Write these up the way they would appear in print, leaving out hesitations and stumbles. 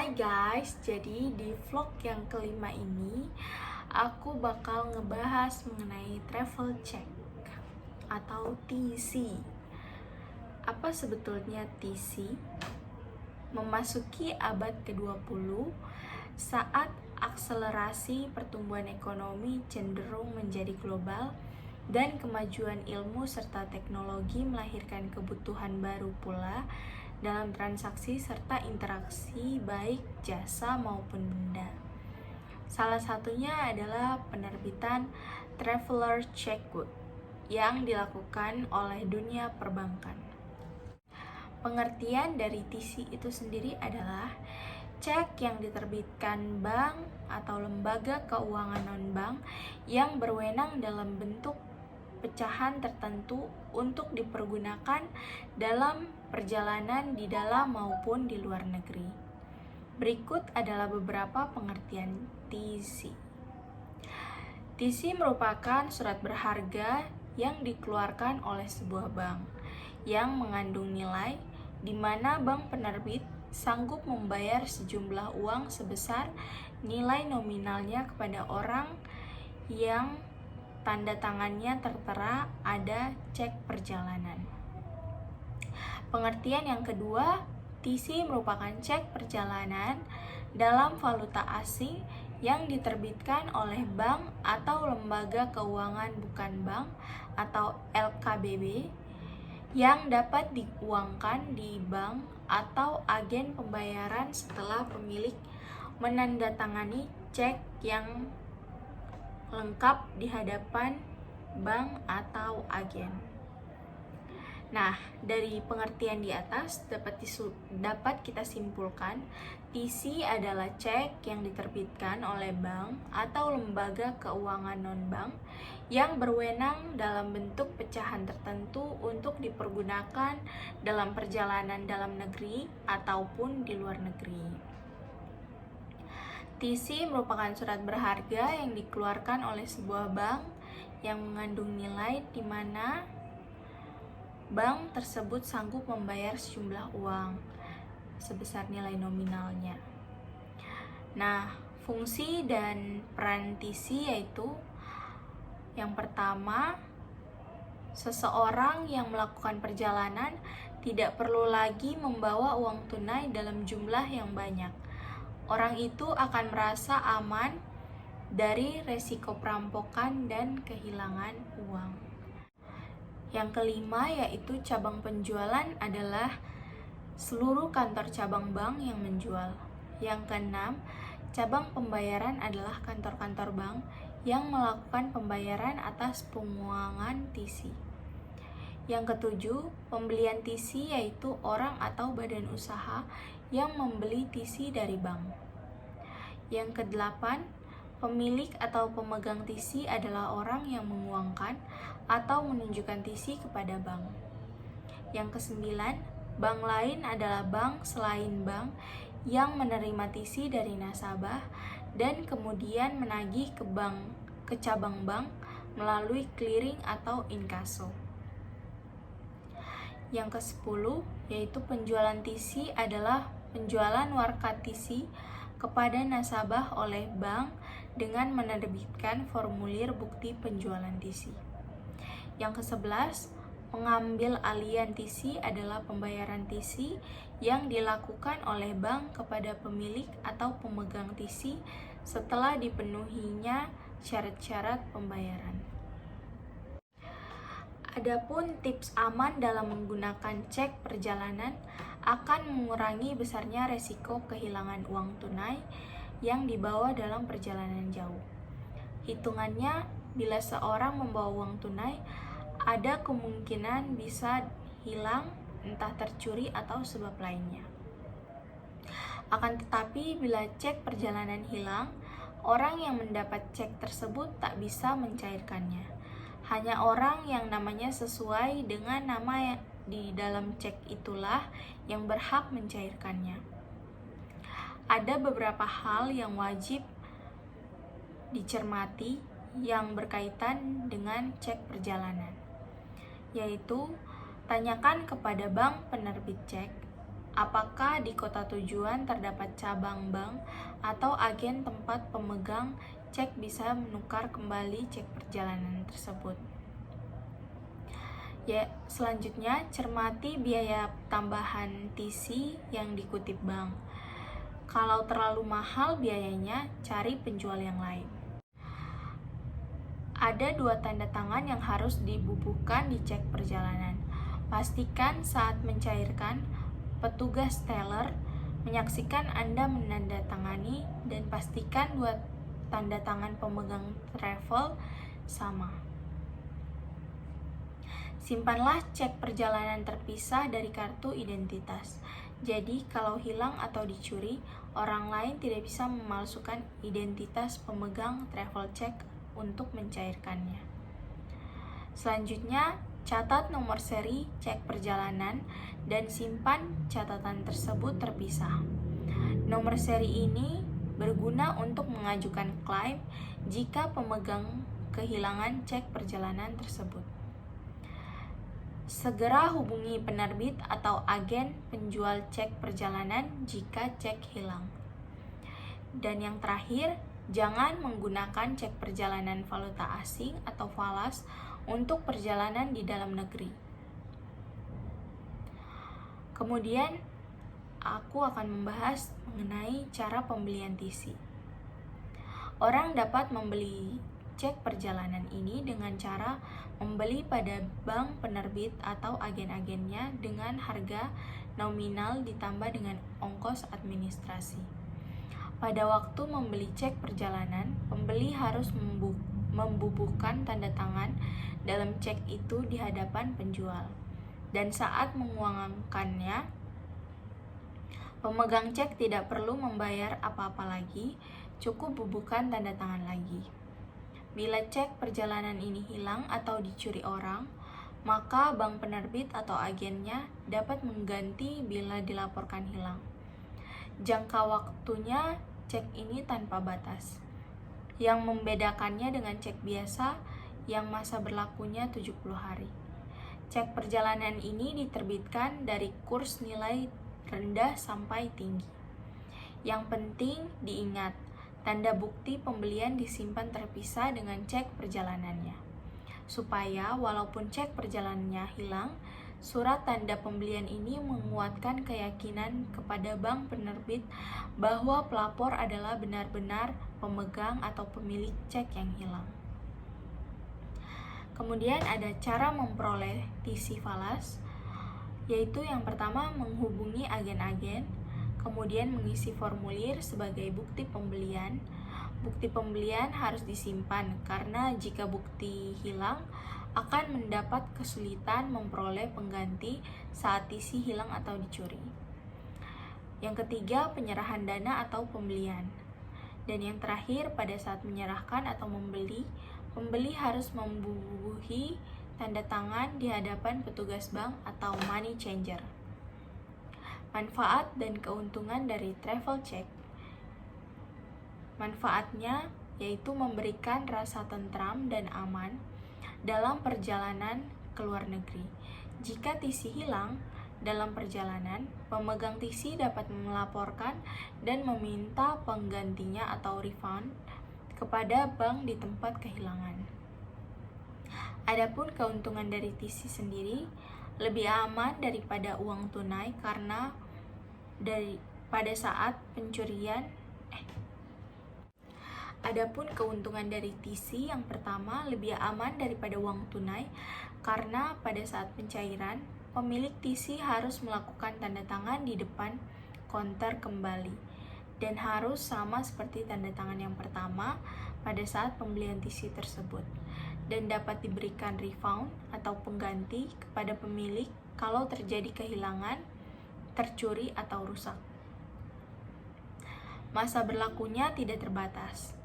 Hai guys, jadi di vlog yang kelima ini aku bakal ngebahas mengenai travel check atau TC. Apa sebetulnya TC? Memasuki abad ke-20 saat akselerasi pertumbuhan ekonomi cenderung menjadi global dan kemajuan ilmu serta teknologi melahirkan kebutuhan baru pula dalam transaksi serta interaksi baik jasa maupun benda. Salah satunya adalah penerbitan Traveler Checkbook yang dilakukan oleh dunia perbankan. Pengertian dari TC itu sendiri adalah cek yang diterbitkan bank atau lembaga keuangan non-bank yang berwenang dalam bentuk pecahan tertentu untuk dipergunakan dalam perjalanan di dalam maupun di luar negeri. Berikut adalah beberapa pengertian TC. TC merupakan surat berharga yang dikeluarkan oleh sebuah bank yang mengandung nilai di mana bank penerbit sanggup membayar sejumlah uang sebesar nilai nominalnya kepada orang yang tanda tangannya tertera ada cek perjalanan. Pengertian yang kedua, TC merupakan cek perjalanan dalam valuta asing yang diterbitkan oleh bank atau lembaga keuangan bukan bank atau LKBB yang dapat diuangkan di bank atau agen pembayaran setelah pemilik menandatangani cek yang lengkap di hadapan bank atau agen. Nah, dari pengertian di atas dapat kita simpulkan TC adalah cek yang diterbitkan oleh bank atau lembaga keuangan non-bank yang berwenang dalam bentuk pecahan tertentu untuk dipergunakan dalam perjalanan dalam negeri ataupun di luar negeri. TC merupakan surat berharga yang dikeluarkan oleh sebuah bank yang mengandung nilai di mana bank tersebut sanggup membayar sejumlah uang sebesar nilai nominalnya. Nah, fungsi dan peran TC yaitu yang pertama, seseorang yang melakukan perjalanan tidak perlu lagi membawa uang tunai dalam jumlah yang banyak. Orang itu akan merasa aman dari resiko perampokan dan kehilangan uang. Yang kelima yaitu cabang penjualan adalah seluruh kantor cabang bank yang menjual. Yang keenam, cabang pembayaran adalah kantor-kantor bank yang melakukan pembayaran atas penguangan TC. Yang ketujuh, pembelian TC yaitu orang atau badan usaha yang membeli TC dari bank. Yang kedelapan, pemilik atau pemegang TC adalah orang yang menguangkan atau menunjukkan TC kepada bank. Yang kesembilan, bank lain adalah bank selain bank yang menerima TC dari nasabah dan kemudian menagih ke cabang bank melalui clearing atau inkaso. Yang kesepuluh, yaitu penjualan TC adalah penjualan warkat TC kepada nasabah oleh bank dengan menerbitkan formulir bukti penjualan TC. Yang ke-11, pengambil alian TC adalah pembayaran TC yang dilakukan oleh bank kepada pemilik atau pemegang TC setelah dipenuhinya syarat-syarat pembayaran. Adapun tips aman dalam menggunakan cek perjalanan akan mengurangi besarnya resiko kehilangan uang tunai yang dibawa dalam perjalanan jauh. Hitungannya, bila seorang membawa uang tunai, ada kemungkinan bisa hilang, entah tercuri atau sebab lainnya. Akan tetapi, bila cek perjalanan hilang, orang yang mendapat cek tersebut tak bisa mencairkannya. Hanya orang yang namanya sesuai dengan nama di dalam cek itulah yang berhak mencairkannya. Ada beberapa hal yang wajib dicermati yang berkaitan dengan cek perjalanan, yaitu tanyakan kepada bank penerbit cek apakah di kota tujuan terdapat cabang bank atau agen tempat pemegang cek bisa menukar kembali cek perjalanan tersebut. Selanjutnya, cermati biaya tambahan TC yang dikutip bank. Kalau terlalu mahal biayanya, cari penjual yang lain. Ada 2 tanda tangan yang harus dibubuhkan di cek perjalanan. Pastikan saat mencairkan, petugas teller menyaksikan Anda menandatangani dan pastikan 2 tanda tangan pemegang travel sama. Simpanlah cek perjalanan terpisah dari kartu identitas. Jadi, kalau hilang atau dicuri, orang lain tidak bisa memalsukan identitas pemegang travel check untuk mencairkannya. Selanjutnya, catat nomor seri cek perjalanan dan simpan catatan tersebut terpisah. Nomor seri ini berguna untuk mengajukan klaim jika pemegang kehilangan cek perjalanan tersebut. Segera hubungi penerbit atau agen penjual cek perjalanan jika cek hilang. Dan yang terakhir, jangan menggunakan cek perjalanan valuta asing atau falas untuk perjalanan di dalam negeri. Kemudian, aku akan membahas mengenai cara pembelian TC. Orang dapat membeli cek perjalanan ini dengan cara membeli pada bank penerbit atau agen-agennya dengan harga nominal ditambah dengan ongkos administrasi. Pada waktu membeli cek perjalanan, pembeli harus membubuhkan tanda tangan dalam cek itu di hadapan penjual. Dan saat menguangkannya, pemegang cek tidak perlu membayar apa-apa lagi, cukup bubuhkan tanda tangan lagi. Bila cek perjalanan ini hilang atau dicuri orang, maka bank penerbit atau agennya dapat mengganti bila dilaporkan hilang. Jangka waktunya cek ini tanpa batas. Yang membedakannya dengan cek biasa yang masa berlakunya 70 hari. Cek perjalanan ini diterbitkan dari kurs nilai rendah sampai tinggi. Yang penting diingat, tanda bukti pembelian disimpan terpisah dengan cek perjalanannya. Supaya walaupun cek perjalanannya hilang, surat tanda pembelian ini menguatkan keyakinan kepada bank penerbit bahwa pelapor adalah benar-benar pemegang atau pemilik cek yang hilang. Kemudian ada cara memperoleh TC falas, yaitu yang pertama menghubungi agen-agen, kemudian mengisi formulir sebagai bukti pembelian. Bukti pembelian harus disimpan karena jika bukti hilang akan mendapat kesulitan memperoleh pengganti saat TC hilang atau dicuri. Yang ketiga, penyerahan dana atau pembelian. Dan yang terakhir, pada saat menyerahkan atau membeli, pembeli harus membubuhi tanda tangan di hadapan petugas bank atau money changer. Manfaat dan keuntungan dari travel check. Manfaatnya yaitu memberikan rasa tentram dan aman dalam perjalanan ke luar negeri. Jika TC hilang dalam perjalanan, pemegang TC dapat melaporkan dan meminta penggantinya atau refund kepada bank di tempat kehilangan. Adapun keuntungan dari TC sendiri, lebih aman daripada uang tunai karena pada saat pencurian. Adapun keuntungan dari TC yang pertama, lebih aman daripada uang tunai karena pada saat pencairan, pemilik TC harus melakukan tanda tangan di depan konter kembali dan harus sama seperti tanda tangan yang pertama pada saat pembelian TC tersebut, dan dapat diberikan refund atau pengganti kepada pemilik kalau terjadi kehilangan, tercuri, atau rusak. Masa berlakunya tidak terbatas,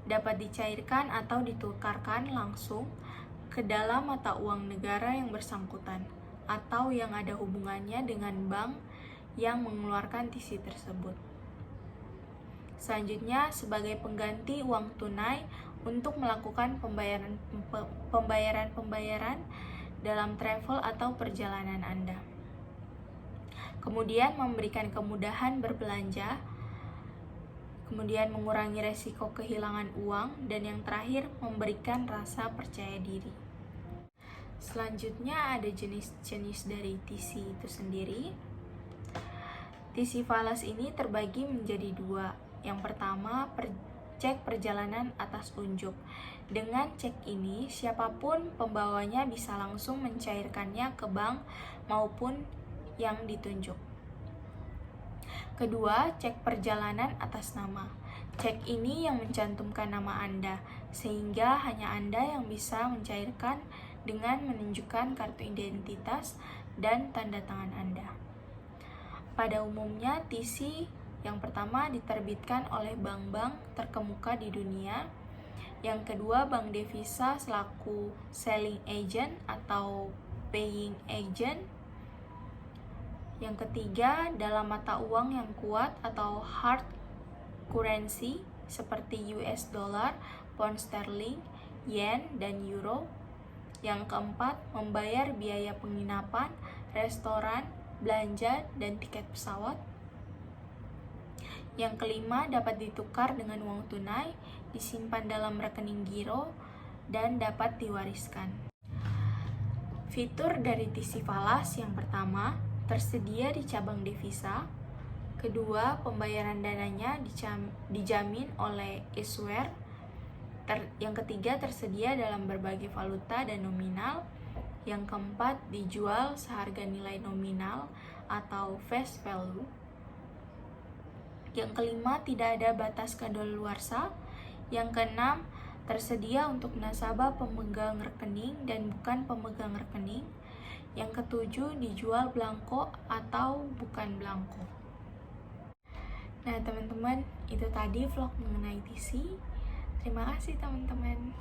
dapat dicairkan atau ditukarkan langsung ke dalam mata uang negara yang bersangkutan atau yang ada hubungannya dengan bank yang mengeluarkan TC tersebut. Selanjutnya, sebagai pengganti uang tunai untuk melakukan pembayaran dalam travel atau perjalanan Anda. kemudian memberikan kemudahan berbelanja, kemudian mengurangi resiko kehilangan uang, dan yang terakhir memberikan rasa percaya diri. Selanjutnya ada jenis-jenis dari TC itu sendiri. TC falas ini terbagi menjadi dua. Yang pertama, cek perjalanan atas unjuk. Dengan cek ini, siapapun pembawanya bisa langsung mencairkannya ke bank maupun yang ditunjuk. Kedua, cek perjalanan atas nama. Cek ini yang mencantumkan nama Anda, sehingga hanya Anda yang bisa mencairkan dengan menunjukkan kartu identitas dan tanda tangan Anda. Pada umumnya, TC yang pertama diterbitkan oleh bank-bank terkemuka di dunia. Yang kedua, bank devisa selaku selling agent atau paying agent. Yang ketiga, dalam mata uang yang kuat atau hard currency seperti US dollar, pound sterling, yen, dan euro. Yang keempat, membayar biaya penginapan, restoran, belanja, dan tiket pesawat. Yang kelima, dapat ditukar dengan uang tunai, disimpan dalam rekening giro, dan dapat diwariskan. Fitur dari TC falas yang pertama, tersedia di cabang devisa. Kedua, pembayaran dananya dijamin oleh issuer. Yang ketiga, tersedia dalam berbagai valuta dan nominal. Yang keempat, dijual seharga nilai nominal atau face value. Yang kelima, tidak ada batas kadaluarsa. Yang keenam, tersedia untuk nasabah pemegang rekening dan bukan pemegang rekening. Yang ketujuh, dijual blanko atau bukan blanko. Nah teman-teman, itu tadi vlog mengenai TC. Terima kasih teman-teman.